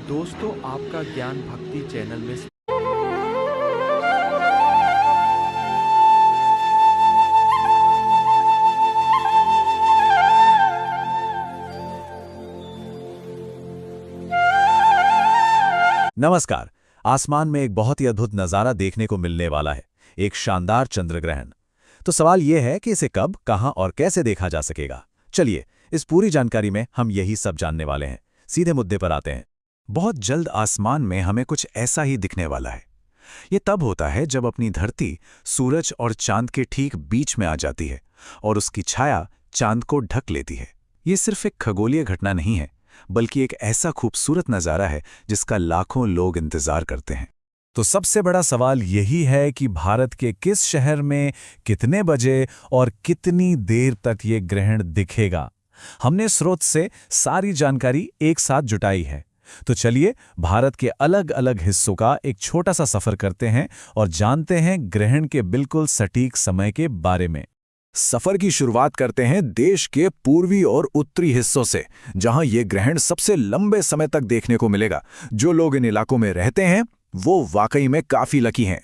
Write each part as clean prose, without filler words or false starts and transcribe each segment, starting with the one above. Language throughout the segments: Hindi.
दोस्तों आपका ज्ञान भक्ति चैनल में नमस्कार। आसमान में एक बहुत ही अद्भुत नज़ारा देखने को मिलने वाला है, एक शानदार चंद्रग्रहण। तो सवाल यह है कि इसे कब, कहां और कैसे देखा जा सकेगा। चलिए, इस पूरी जानकारी में हम यही सब जानने वाले हैं। सीधे मुद्दे पर आते हैं। बहुत जल्द आसमान में हमें कुछ ऐसा ही दिखने वाला है। ये तब होता है जब अपनी धरती सूरज और चांद के ठीक बीच में आ जाती है और उसकी छाया चांद को ढक लेती है। ये सिर्फ एक खगोलीय घटना नहीं है, बल्कि एक ऐसा खूबसूरत नज़ारा है जिसका लाखों लोग इंतजार करते हैं। तो सबसे बड़ा सवाल यही है कि भारत के किस शहर में, कितने बजे और कितनी देर तक ये ग्रहण दिखेगा। हमने स्रोत से सारी जानकारी एक साथ जुटाई है। तो चलिए, भारत के अलग अलग हिस्सों का एक छोटा सा सफर करते हैं और जानते हैं ग्रहण के बिल्कुल सटीक समय के बारे में। सफर की शुरुआत करते हैं देश के पूर्वी और उत्तरी हिस्सों से, जहां यह ग्रहण सबसे लंबे समय तक देखने को मिलेगा। जो लोग इन इलाकों में रहते हैं वो वाकई में काफी लकी हैं।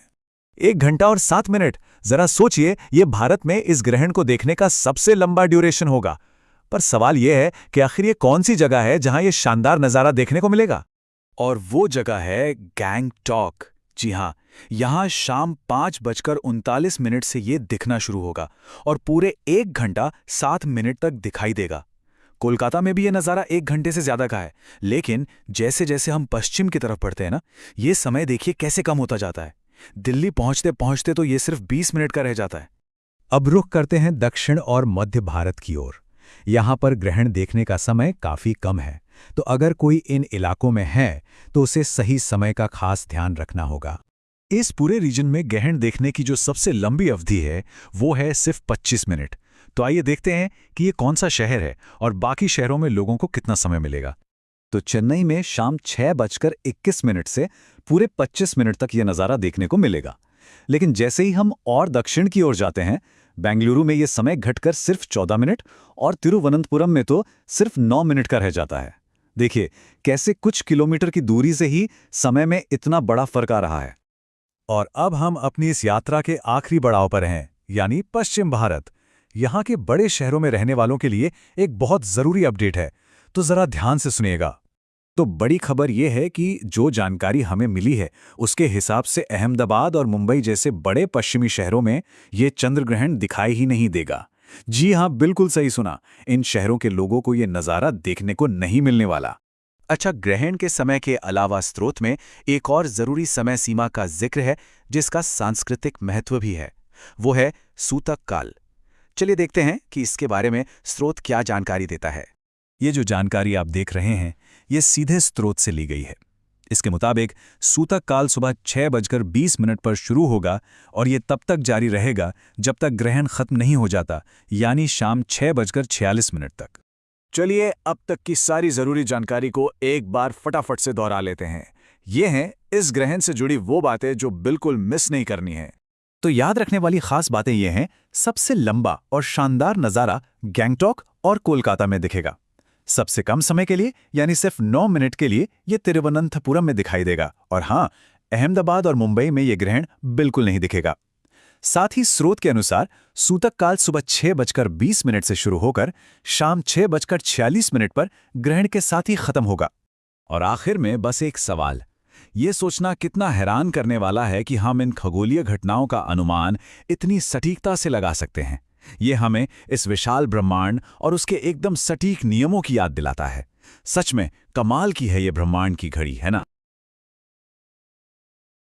1 घंटा और 7 मिनट, जरा सोचिए, यह भारत में इस ग्रहण को देखने का सबसे लंबा ड्यूरेशन होगा। पर सवाल यह है कि आखिर ये कौन सी जगह है जहां यह शानदार नजारा देखने को मिलेगा। और वो जगह है गैंगटॉक। जी हां, यहां शाम 5:39 से ये दिखना शुरू होगा और पूरे 1 घंटा 7 मिनट तक दिखाई देगा। कोलकाता में भी ये नज़ारा 1 घंटे से ज्यादा का है, लेकिन जैसे जैसे हम पश्चिम की तरफ बढ़ते हैं ना, ये समय देखिए कैसे कम होता जाता है। दिल्ली पहुंचते पहुंचते तो ये सिर्फ 20 मिनट का रह जाता है। अब रुख करते हैं दक्षिण और मध्य भारत की ओर। यहां पर ग्रहण देखने का समय काफी कम है, तो अगर कोई इन इलाकों में है तो उसे सही समय का खास ध्यान रखना होगा। इस पूरे रीजन में ग्रहण देखने की जो सबसे लंबी अवधि है वो है सिर्फ 25 मिनट। तो आइए देखते हैं कि ये कौन सा शहर है और बाकी शहरों में लोगों को कितना समय मिलेगा। तो चेन्नई में शाम 6:21 से पूरे 25 मिनट तक ये नज़ारा देखने को मिलेगा। लेकिन जैसे ही हम और दक्षिण की ओर जाते हैं, बेंगलुरु में ये समय घटकर सिर्फ 14 मिनट और तिरुवनंतपुरम में तो सिर्फ 9 मिनट का रह जाता है। देखिए कैसे कुछ किलोमीटर की दूरी से ही समय में इतना बड़ा फर्क आ रहा है। और अब हम अपनी इस यात्रा के आखिरी पड़ाव पर हैं, यानी पश्चिम भारत। यहाँ के बड़े शहरों में रहने वालों के लिए एक बहुत ज़रूरी अपडेट है, तो ज़रा ध्यान से सुनिएगा। तो बड़ी खबर यह है कि जो जानकारी हमें मिली है उसके हिसाब से अहमदाबाद और मुंबई जैसे बड़े पश्चिमी शहरों में ये चंद्रग्रहण दिखाई ही नहीं देगा। जी हाँ, बिल्कुल सही सुना, इन शहरों के लोगों को ये नज़ारा देखने को नहीं मिलने वाला। अच्छा, ग्रहण के समय के अलावा स्रोत में एक और जरूरी समय सीमा का जिक्र है जिसका सांस्कृतिक महत्व भी है। वो है सूतक काल। चलिए देखते हैं कि इसके बारे में स्रोत क्या जानकारी देता है। ये जो जानकारी आप देख रहे हैं ये सीधे स्रोत से ली गई है। इसके मुताबिक सूतक काल सुबह 6:20 पर शुरू होगा और ये तब तक जारी रहेगा जब तक ग्रहण खत्म नहीं हो जाता, यानी शाम 6:46 तक। चलिए अब तक की सारी जरूरी जानकारी को एक बार फटाफट से दोहरा लेते हैं। ये हैं इस ग्रहण से जुड़ी वो बातें जो बिल्कुल मिस नहीं करनी है। तो याद रखने वाली खास बातें ये हैं, सबसे लंबा और शानदार नज़ारा गैंगटॉक और कोलकाता में दिखेगा। सबसे कम समय के लिए यानी सिर्फ 9 मिनट के लिए ये तिरुवनंतपुरम में दिखाई देगा। और हाँ, अहमदाबाद और मुंबई में ये ग्रहण बिल्कुल नहीं दिखेगा। साथ ही स्रोत के अनुसार सूतक काल सुबह 6:20 से शुरू होकर शाम 6:46 पर ग्रहण के साथ ही खत्म होगा। और आखिर में बस एक सवाल, ये सोचना कितना हैरान करने वाला है कि हम इन खगोलीय घटनाओं का अनुमान इतनी सटीकता से लगा सकते हैं। ये हमें इस विशाल ब्रह्मांड और उसके एकदम सटीक नियमों की याद दिलाता है। सच में कमाल की है ये ब्रह्मांड की घड़ी, है ना।